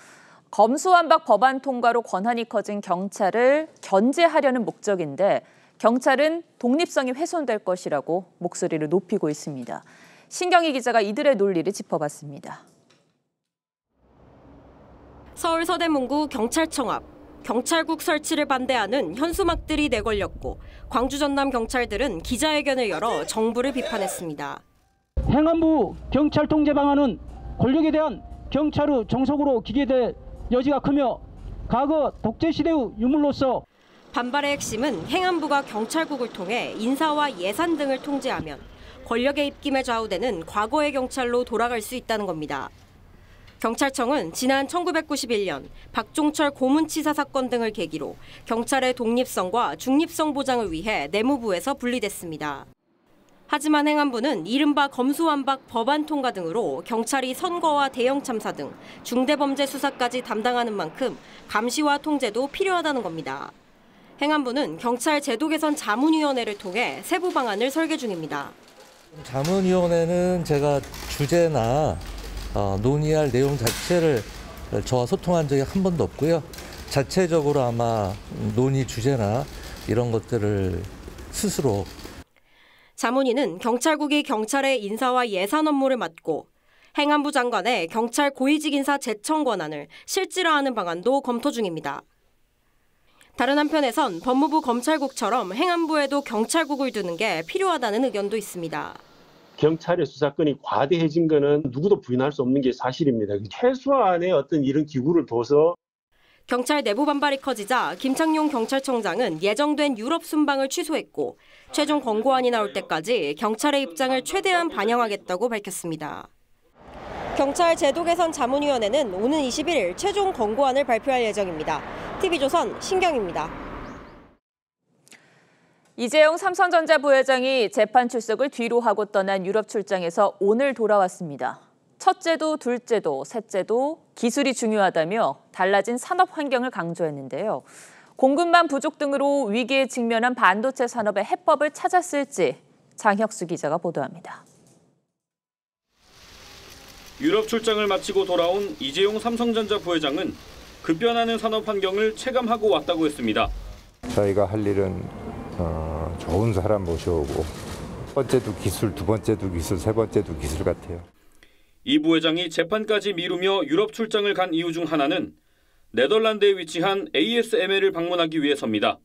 검수완박 법안 통과로 권한이 커진 경찰을 견제하려는 목적인데 경찰은 독립성이 훼손될 것이라고 목소리를 높이고 있습니다. 신경희 기자가 이들의 논리를 짚어봤습니다. 서울 서대문구 경찰청 앞 경찰국 설치를 반대하는 현수막들이 내걸렸고 광주 전남 경찰들은 기자회견을 열어 정부를 비판했습니다. 행안부 경찰 통제 방안은 권력에 대한 경찰의 정석으로 기계될 여지가 크며 과거 독재 시대의 유물로서 반발의 핵심은 행안부가 경찰국을 통해 인사와 예산 등을 통제하면 권력의 입김에 좌우되는 과거의 경찰로 돌아갈 수 있다는 겁니다. 경찰청은 지난 1991년 박종철 고문치사 사건 등을 계기로 경찰의 독립성과 중립성 보장을 위해 내무부에서 분리됐습니다. 하지만 행안부는 이른바 검수완박 법안 통과 등으로 경찰이 선거와 대형 참사 등 중대범죄 수사까지 담당하는 만큼 감시와 통제도 필요하다는 겁니다. 행안부는 경찰 제도 개선 자문위원회를 통해 세부 방안을 설계 중입니다. 자문위원회는 제가 주제나 논의할 내용 자체를 저와 소통한 적이 한 번도 없고요. 자체적으로 아마 논의 주제나 이런 것들을 스스로 자문위는 경찰국이 경찰의 인사와 예산 업무를 맡고 행안부 장관의 경찰 고위직 인사 재청 권한을 실질화하는 방안도 검토 중입니다. 다른 한편에선 법무부 검찰국처럼 행안부에도 경찰국을 두는 게 필요하다는 의견도 있습니다. 경찰의 수사권이 과대해진 거는 누구도 부인할 수 없는 게 사실입니다. 최소한의 어떤 이런 기구를 둬서 경찰 내부 반발이 커지자 김창룡 경찰청장은 예정된 유럽 순방을 취소했고 최종 권고안이 나올 때까지 경찰의 입장을 최대한 반영하겠다고 밝혔습니다. 경찰 제도 개선 자문위원회는 오는 21일 최종 권고안을 발표할 예정입니다. TV조선 신경입니다. 이재용 삼성전자 부회장이 재판 출석을 뒤로 하고 떠난 유럽 출장에서 오늘 돌아왔습니다. 첫째도 둘째도 셋째도 기술이 중요하다며 달라진 산업 환경을 강조했는데요. 공급망 부족 등으로 위기에 직면한 반도체 산업의 해법을 찾았을지 장혁수 기자가 보도합니다. 유럽 출장을 마치고 돌아온 이재용 삼성전자 부회장은 급변하는 산업 환경을 체감하고 왔다고 했습니다. 저희가 할 일은 좋은 사람 모셔오고 첫 번째도 기술, 두 번째도 기술, 세 번째도 기술 같아요. 이 부회장이 재판까지 미루며 유럽 출장을 간 이유 중 하나는 네덜란드에 위치한 ASML을 방문하기 위해서입니다.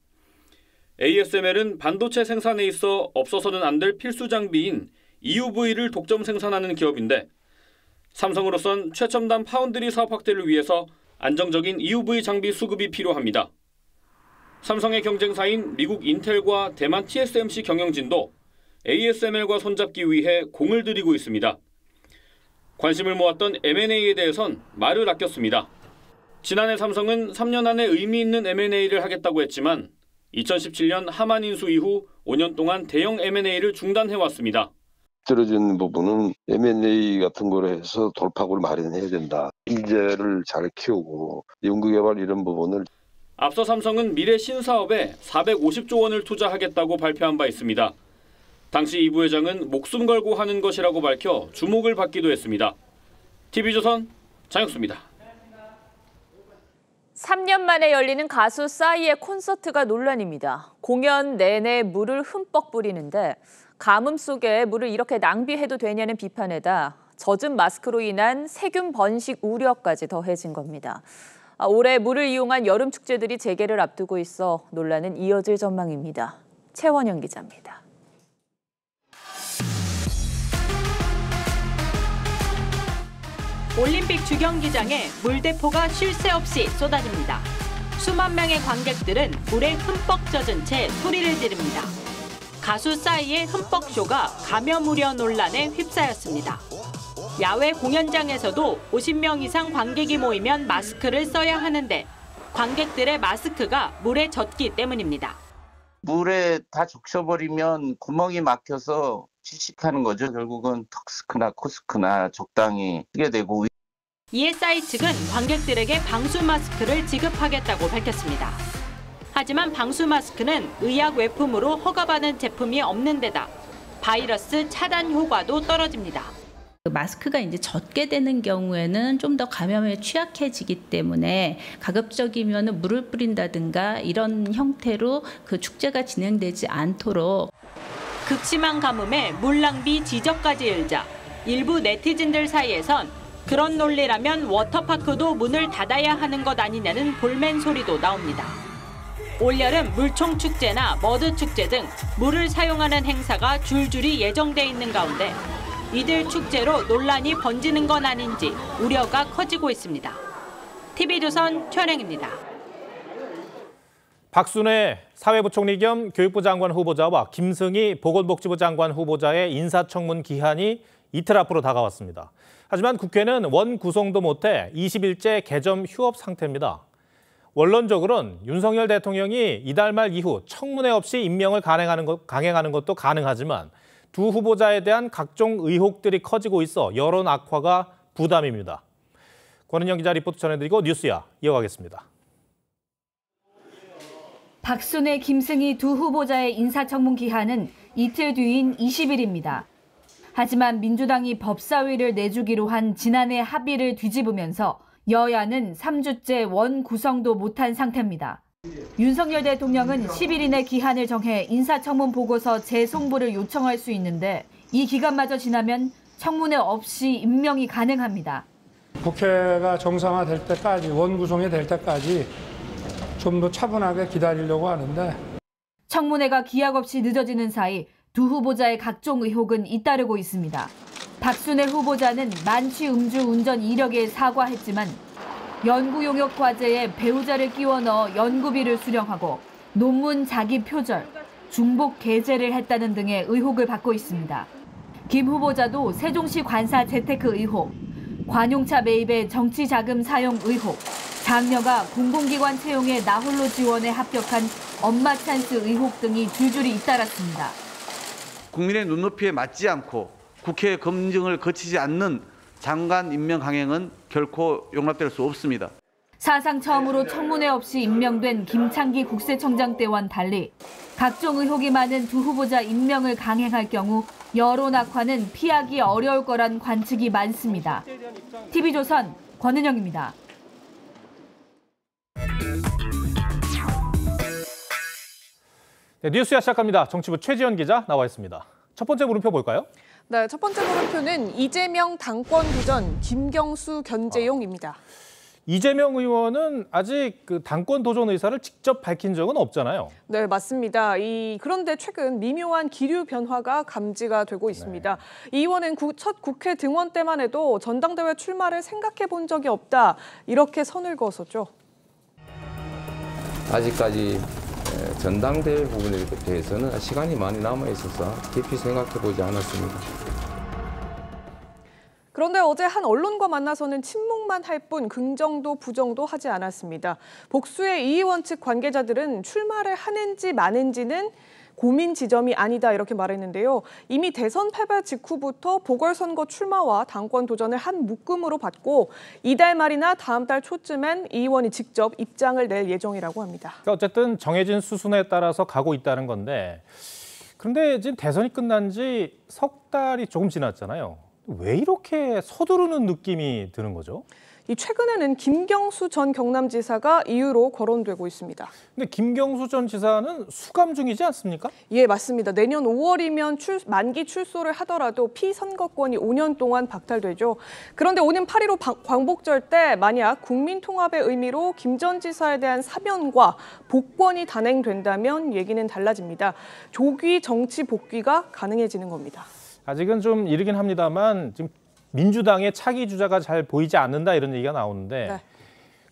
ASML은 반도체 생산에 있어 없어서는 안 될 필수 장비인 EUV를 독점 생산하는 기업인데 삼성으로선 최첨단 파운드리 사업 확대를 위해서 안정적인 EUV 장비 수급이 필요합니다. 삼성의 경쟁사인 미국 인텔과 대만 TSMC 경영진도 ASML과 손잡기 위해 공을 들이고 있습니다. 관심을 모았던 M&A에 대해선 말을 아꼈습니다. 지난해 삼성은 3년 안에 의미 있는 M&A를 하겠다고 했지만 2017년 하만 인수 이후 5년 동안 대형 M&A를 중단해왔습니다. 떨어진 부분은 M&A 같은 거로 해서 돌파구를 마련해야 된다. 인재를 잘 키우고 연구개발 이런 부분을. 앞서 삼성은 미래 신사업에 450조 원을 투자하겠다고 발표한 바 있습니다. 당시 이 부회장은 목숨 걸고 하는 것이라고 밝혀 주목을 받기도 했습니다. TV조선 장혁수입니다. 3년 만에 열리는 가수 싸이의 콘서트가 논란입니다. 공연 내내 물을 흠뻑 뿌리는데 가뭄 속에 물을 이렇게 낭비해도 되냐는 비판에다 젖은 마스크로 인한 세균 번식 우려까지 더해진 겁니다. 올해 물을 이용한 여름 축제들이 재개를 앞두고 있어 논란은 이어질 전망입니다. 최원영 기자입니다. 올림픽 주경기장에 물대포가 쉴 새 없이 쏟아집니다. 수만 명의 관객들은 물에 흠뻑 젖은 채 소리를 지릅니다. 가수 싸이의 흠뻑쇼가 감염 우려 논란에 휩싸였습니다. 야외 공연장에서도 50명 이상 관객이 모이면 마스크를 써야 하는데 관객들의 마스크가 물에 젖기 때문입니다. 물에 다 적셔버리면 구멍이 막혀서 질식하는 거죠. 결국은 턱스크나 코스크나 적당히 쓰게 되고. 이에 싸이 측은 관객들에게 방수 마스크를 지급하겠다고 밝혔습니다. 하지만 방수 마스크는 의약 외품으로 허가받은 제품이 없는 데다 바이러스 차단 효과도 떨어집니다. 마스크가 이제 젖게 되는 경우에는 좀 더 감염에 취약해지기 때문에 가급적이면 물을 뿌린다든가 이런 형태로 그 축제가 진행되지 않도록. 극심한 가뭄에 물 낭비 지적까지 일자 일부 네티즌들 사이에선 그런 논리라면 워터파크도 문을 닫아야 하는 것 아니냐는 볼멘 소리도 나옵니다. 올여름 물총 축제나 머드 축제 등 물을 사용하는 행사가 줄줄이 예정돼 있는 가운데 이들 축제로 논란이 번지는 건 아닌지 우려가 커지고 있습니다. TV조선 최원영입니다. 박순애 사회부총리 겸 교육부 장관 후보자와 김승희 보건복지부 장관 후보자의 인사청문 기한이 이틀 앞으로 다가왔습니다. 하지만 국회는 원 구성도 못해 20일째 개점 휴업 상태입니다. 원론적으로는 윤석열 대통령이 이달 말 이후 청문회 없이 임명을 강행하는 것도 가능하지만 두 후보자에 대한 각종 의혹들이 커지고 있어 여론 악화가 부담입니다. 권은영 기자 리포트 전해드리고 뉴스야 이어가겠습니다. 박순애, 김승희 두 후보자의 인사청문 기한은 이틀 뒤인 20일입니다. 하지만 민주당이 법사위를 내주기로 한 지난해 합의를 뒤집으면서 여야는 3주째 원 구성도 못한 상태입니다. 윤석열 대통령은 10일 이내 기한을 정해 인사청문 보고서 재송부를 요청할 수 있는데 이 기간마저 지나면 청문회 없이 임명이 가능합니다. 국회가 정상화될 때까지, 원구성이 될 때까지 좀 더 차분하게 기다리려고 하는데 청문회가 기약 없이 늦어지는 사이 두 후보자의 각종 의혹은 잇따르고 있습니다. 박순애 후보자는 만취 음주 운전 이력에 사과했지만 연구 용역 과제에 배우자를 끼워 넣어 연구비를 수령하고 논문 자기 표절, 중복 게재를 했다는 등의 의혹을 받고 있습니다. 김 후보자도 세종시 관사 재테크 의혹, 관용차 매입에 정치 자금 사용 의혹, 장녀가 공공기관 채용에 나홀로 지원에 합격한 엄마 찬스 의혹 등이 줄줄이 잇따랐습니다. 국민의 눈높이에 맞지 않고 국회 검증을 거치지 않는 장관 임명 강행은 결코 용납될 수 없습니다. 사상 처음으로 청문회 없이 임명된 김창기 국세청장 때와는 달리 각종 의혹이 많은 두 후보자 임명을 강행할 경우 여론 악화는 피하기 어려울 거란 관측이 많습니다. TV조선 권은영입니다. 네, 뉴스야 시작합니다. 정치부 최지연 기자 나와 있습니다. 첫 번째 물음표 볼까요? 네, 첫 번째 물음표는 이재명 당권 도전 김경수 견제용입니다. 이재명 의원은 아직 그 당권 도전 의사를 직접 밝힌 적은 없잖아요. 네, 맞습니다. 그런데 최근 미묘한 기류 변화가 감지가 되고 있습니다. 이 의원은 첫 국회 등원 때만 해도 전당대회 출마를 생각해 본 적이 없다, 이렇게 선을 그었었죠. 아직까지 전당대회 부분에 대해서는 시간이 많이 남아있어서 깊이 생각해보지 않았습니다. 그런데 어제 한 언론과 만나서는 침묵만 할 뿐 긍정도 부정도 하지 않았습니다. 복수의 이 의원 측 관계자들은 출마를 하는지 마는지는 고민 지점이 아니다, 이렇게 말했는데요. 이미 대선 패배 직후부터 보궐선거 출마와 당권 도전을 한 묶음으로 봤고 이달 말이나 다음 달 초쯤엔 이 의원이 직접 입장을 낼 예정이라고 합니다. 그러니까 어쨌든 정해진 수순에 따라서 가고 있다는 건데, 그런데 지금 대선이 끝난 지 석 달이 조금 지났잖아요. 왜 이렇게 서두르는 느낌이 드는 거죠? 최근에는 김경수 전 경남지사가 이유로 거론되고 있습니다. 근데 김경수 전 지사는 수감 중이지 않습니까? 예, 맞습니다. 내년 5월이면 만기 출소를 하더라도 피선거권이 5년 동안 박탈되죠. 그런데 오는 8.15 광복절 때 만약 국민통합의 의미로 김 전 지사에 대한 사면과 복권이 단행된다면 얘기는 달라집니다. 조기 정치 복귀가 가능해지는 겁니다. 아직은 좀 이르긴 합니다만 지금 민주당의 차기 주자가 잘 보이지 않는다, 이런 얘기가 나오는데, 네.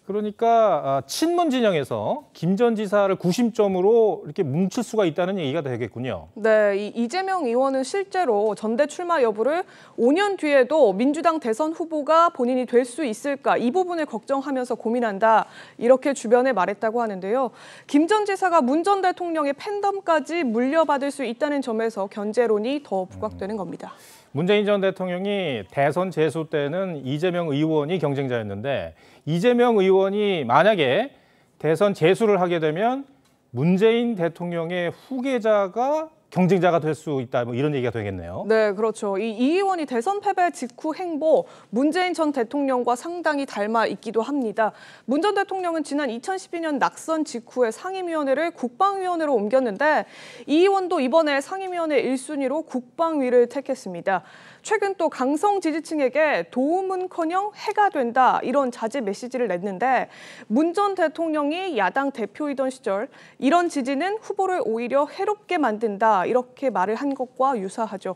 그러니까 친문 진영에서 김 전 지사를 구심점으로 이렇게 뭉칠 수가 있다는 얘기가 되겠군요. 네, 이재명 의원은 실제로 전대 출마 여부를 5년 뒤에도 민주당 대선 후보가 본인이 될 수 있을까, 이 부분을 걱정하면서 고민한다, 이렇게 주변에 말했다고 하는데요. 김 전 지사가 문 전 대통령의 팬덤까지 물려받을 수 있다는 점에서 견제론이 더 부각되는 겁니다. 문재인 전 대통령이 대선 재수 때는 이재명 의원이 경쟁자였는데, 이재명 의원이 만약에 대선 재수를 하게 되면 문재인 대통령의 후계자가 경쟁자가 될 수 있다, 뭐 이런 얘기가 되겠네요. 네, 그렇죠. 이 의원이 대선 패배 직후 행보, 문재인 전 대통령과 상당히 닮아 있기도 합니다. 문 전 대통령은 지난 2012년 낙선 직후에 상임위원회를 국방위원회로 옮겼는데 이 의원도 이번에 상임위원회 1순위로 국방위를 택했습니다. 최근 또 강성 지지층에게 도움은커녕 해가 된다, 이런 자제 메시지를 냈는데 문 전 대통령이 야당 대표이던 시절 이런 지지는 후보를 오히려 해롭게 만든다, 이렇게 말을 한 것과 유사하죠.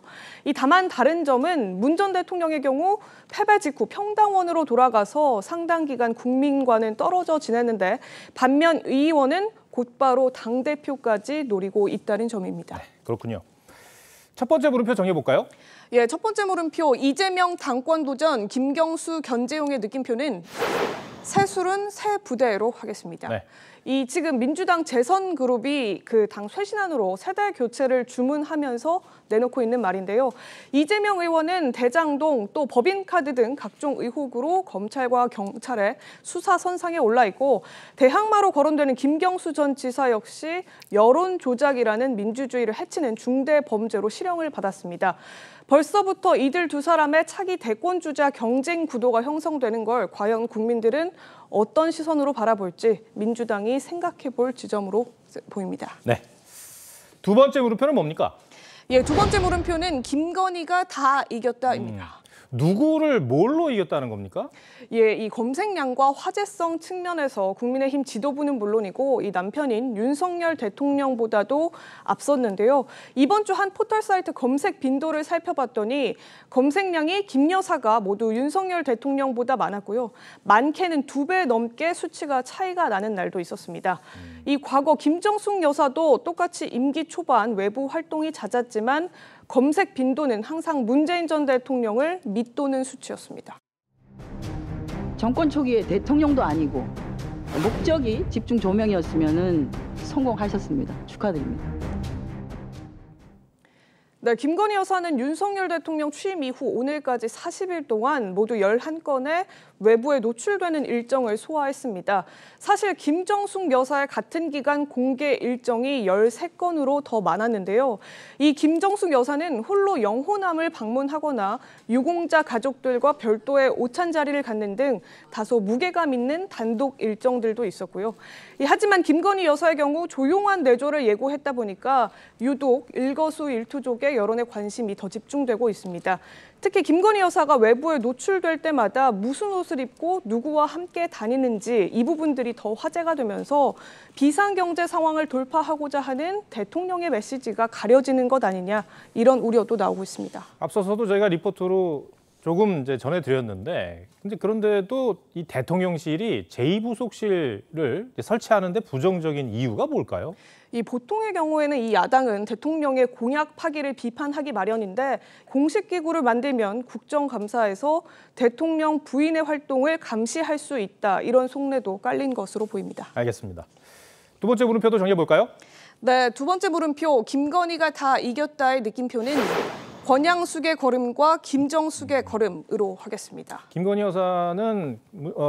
다만 다른 점은 문 전 대통령의 경우 패배 직후 평당원으로 돌아가서 상당 기간 국민과는 떨어져 지냈는데 반면 이 의원은 곧바로 당대표까지 노리고 있다는 점입니다. 네, 그렇군요. 첫 번째 물음표 정해볼까요? 예, 첫 번째 물음표 이재명 당권 도전 김경수 견제용의 느낌표는 새술은 새 부대로 하겠습니다. 네. 지금 민주당 재선 그룹이 그 당 쇄신안으로 세대 교체를 주문하면서 내놓고 있는 말인데요. 이재명 의원은 대장동 또 법인카드 등 각종 의혹으로 검찰과 경찰의 수사 선상에 올라 있고 대항마로 거론되는 김경수 전 지사 역시 여론 조작이라는 민주주의를 해치는 중대 범죄로 실형을 받았습니다. 벌써부터 이들 두 사람의 차기 대권 주자 경쟁 구도가 형성되는 걸 과연 국민들은 어떤 시선으로 바라볼지 민주당이 생각해 볼 지점으로 보입니다. 네. 두 번째 물음표는 뭡니까? 예, 두 번째 물음표는 김건희가 다 이겼다입니다. 누구를 뭘로 이겼다는 겁니까? 예, 이 검색량과 화제성 측면에서 국민의힘 지도부는 물론이고 이 남편인 윤석열 대통령보다도 앞섰는데요. 이번 주 한 포털 사이트 검색 빈도를 살펴봤더니 검색량이 김 여사가 모두 윤석열 대통령보다 많았고요. 많게는 2배 넘게 수치가 차이가 나는 날도 있었습니다. 이 과거 김정숙 여사도 똑같이 임기 초반 외부 활동이 잦았지만 검색 빈도는 항상 문재인 전 대통령을 밑도는 수치였습니다. 정권 초기에 대통령도 아니고 목적이 집중 조명이었으면 성공하셨습니다. 축하드립니다. 네, 김건희 여사는 윤석열 대통령 취임 이후 오늘까지 40일 동안 모두 11건의 외부에 노출되는 일정을 소화했습니다. 사실 김정숙 여사의 같은 기간 공개 일정이 13건으로 더 많았는데요. 이 김정숙 여사는 홀로 영호남을 방문하거나 유공자 가족들과 별도의 오찬 자리를 갖는 등 다소 무게감 있는 단독 일정들도 있었고요. 하지만 김건희 여사의 경우 조용한 내조를 예고했다 보니까 유독 일거수일투족의 여론의 관심이 더 집중되고 있습니다. 특히 김건희 여사가 외부에 노출될 때마다 무슨 옷을 입고 누구와 함께 다니는지 이 부분들이 더 화제가 되면서 비상경제 상황을 돌파하고자 하는 대통령의 메시지가 가려지는 것 아니냐 이런 우려도 나오고 있습니다. 앞서서도 저희가 리포트로 조금 이제 전해드렸는데 그런데도 이 대통령실이 제2부속실을 설치하는 데 부정적인 이유가 뭘까요? 이 보통의 경우에는 이 야당은 대통령의 공약 파기를 비판하기 마련인데 공식 기구를 만들면 국정감사에서 대통령 부인의 활동을 감시할 수 있다 이런 속내도 깔린 것으로 보입니다. 알겠습니다. 두 번째 물음표도 정해볼까요? 네, 두 번째 물음표 김건희가 다 이겼다의 느낌표는 권양숙의 걸음과 김정숙의 걸음으로 하겠습니다. 김건희 여사는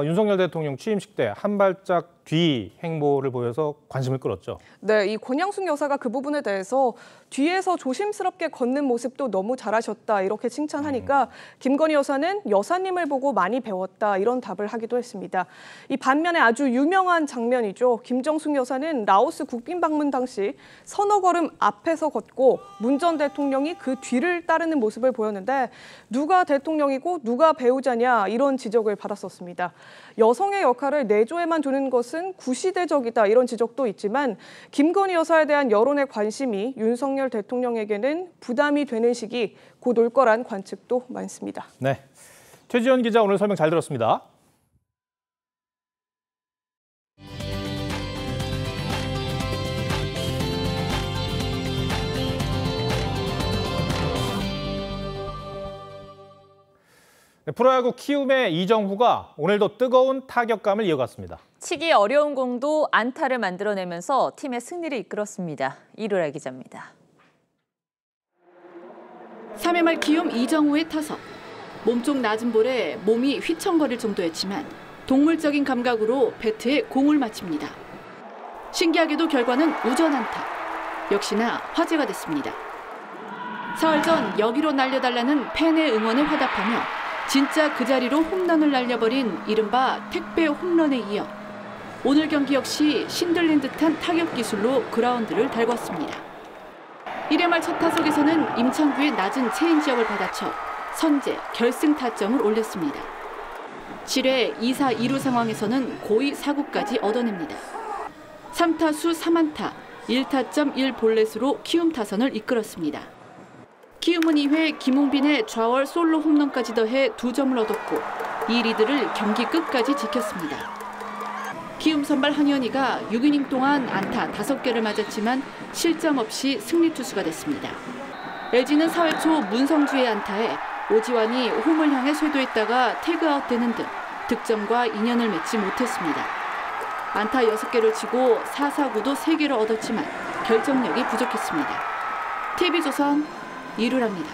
윤석열 대통령 취임식 때 한 발짝 뒤 행보를 보여서 관심을 끌었죠. 네, 이 권양숙 여사가 그 부분에 대해서 뒤에서 조심스럽게 걷는 모습도 너무 잘하셨다 이렇게 칭찬하니까 김건희 여사는 여사님을 보고 많이 배웠다 이런 답을 하기도 했습니다. 이 반면에 아주 유명한 장면이죠. 김정숙 여사는 라오스 국빈 방문 당시 서너 걸음 앞에서 걷고 문 전 대통령이 그 뒤를 따르는 모습을 보였는데 누가 대통령이고 누가 배우자냐 이런 지적을 받았었습니다. 여성의 역할을 내조에만 두는 것은 구시대적이다 이런 지적도 있지만 김건희 여사에 대한 여론의 관심이 윤석열 대통령에게는 부담이 되는 시기 곧 올 거란 관측도 많습니다. 네, 최지연 기자 오늘 설명 잘 들었습니다. 프로야구 키움의 이정후가 오늘도 뜨거운 타격감을 이어갔습니다. 치기 어려운 공도 안타를 만들어내면서 팀의 승리를 이끌었습니다. 이루라 기자입니다. 3회 말 키움 이정후의 타석. 몸쪽 낮은 볼에 몸이 휘청거릴 정도였지만 동물적인 감각으로 배트에 공을 맞춥니다. 신기하게도 결과는 우전 안타. 역시나 화제가 됐습니다. 사흘 전 여기로 날려달라는 팬의 응원에 화답하며 진짜 그 자리로 홈런을 날려버린 이른바 택배 홈런에 이어 오늘 경기 역시 신들린 듯한 타격 기술로 그라운드를 달궜습니다. 1회 말 첫 타석에서는 임창규의 낮은 체인지업을 받아쳐 선제, 결승 타점을 올렸습니다. 7회 2사 2루 상황에서는 고의 사구까지 얻어냅니다. 3타수 3안타, 1타점 1볼넷으로 키움 타선을 이끌었습니다. 키움은 2회 김웅빈의 좌월 솔로 홈런까지 더해 2점을 얻었고 이 리드를 경기 끝까지 지켰습니다. 키움 선발 황현희가 6이닝 동안 안타 5개를 맞았지만 실점 없이 승리 투수가 됐습니다. LG는 4회 초 문성주의 안타에 오지환이 홈을 향해 쇄도했다가 태그아웃 되는 등 득점과 인연을 맺지 못했습니다. 안타 6개를 치고 4사구도 3개를 얻었지만 결정력이 부족했습니다. TV조선 이루랍니다.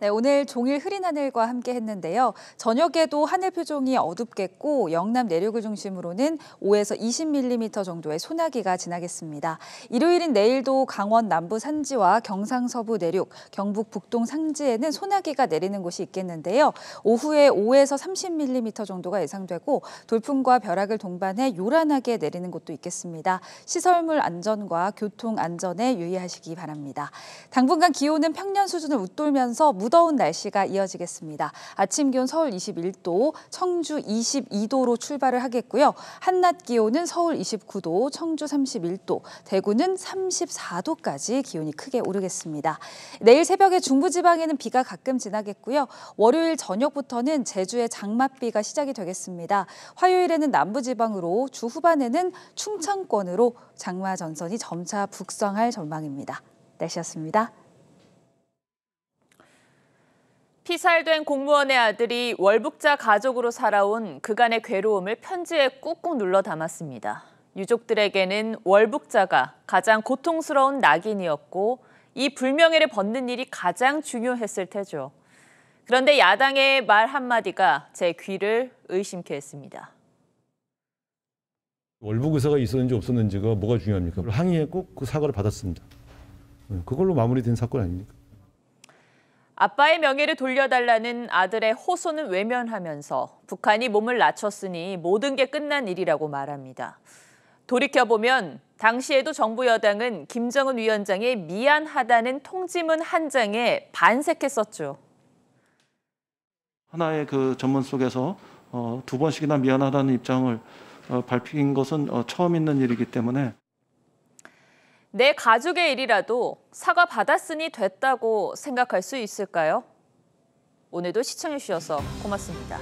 네, 오늘 종일 흐린 하늘과 함께 했는데요. 저녁에도 하늘 표정이 어둡겠고 영남 내륙을 중심으로는 5에서 20mm 정도의 소나기가 지나겠습니다. 일요일인 내일도 강원 남부 산지와 경상서부 내륙, 경북 북동 상지에는 소나기가 내리는 곳이 있겠는데요. 오후에 5에서 30mm 정도가 예상되고 돌풍과 벼락을 동반해 요란하게 내리는 곳도 있겠습니다. 시설물 안전과 교통 안전에 유의하시기 바랍니다. 당분간 기온은 평년 수준을 웃돌면서 무더운 날씨가 이어지겠습니다. 아침 기온 서울 21도, 청주 22도로 출발을 하겠고요. 한낮 기온은 서울 29도, 청주 31도, 대구는 34도까지 기온이 크게 오르겠습니다. 내일 새벽에 중부지방에는 비가 가끔 지나겠고요. 월요일 저녁부터는 제주에 장맛비가 시작이 되겠습니다. 화요일에는 남부지방으로 주 후반에는 충청권으로 장마 전선이 점차 북상할 전망입니다. 날씨였습니다. 피살된 공무원의 아들이 월북자 가족으로 살아온 그간의 괴로움을 편지에 꾹꾹 눌러 담았습니다. 유족들에게는 월북자가 가장 고통스러운 낙인이었고 이 불명예를 벗는 일이 가장 중요했을 테죠. 그런데 야당의 말 한마디가 제 귀를 의심케 했습니다. 월북 의사가 있었는지 없었는지가 뭐가 중요합니까? 항의했고 그 사과를 받았습니다. 그걸로 마무리된 사건 아닙니까? 아빠의 명예를 돌려달라는 아들의 호소는 외면하면서 북한이 몸을 낮췄으니 모든 게 끝난 일이라고 말합니다. 돌이켜보면 당시에도 정부 여당은 김정은 위원장의 미안하다는 통지문 한 장에 반색했었죠. 하나의 그 전문 속에서 두 번씩이나 미안하다는 입장을 밝힌 것은 처음 있는 일이기 때문에 내 가족의 일이라도 사과 받았으니 됐다고 생각할 수 있을까요? 오늘도 시청해 주셔서 고맙습니다.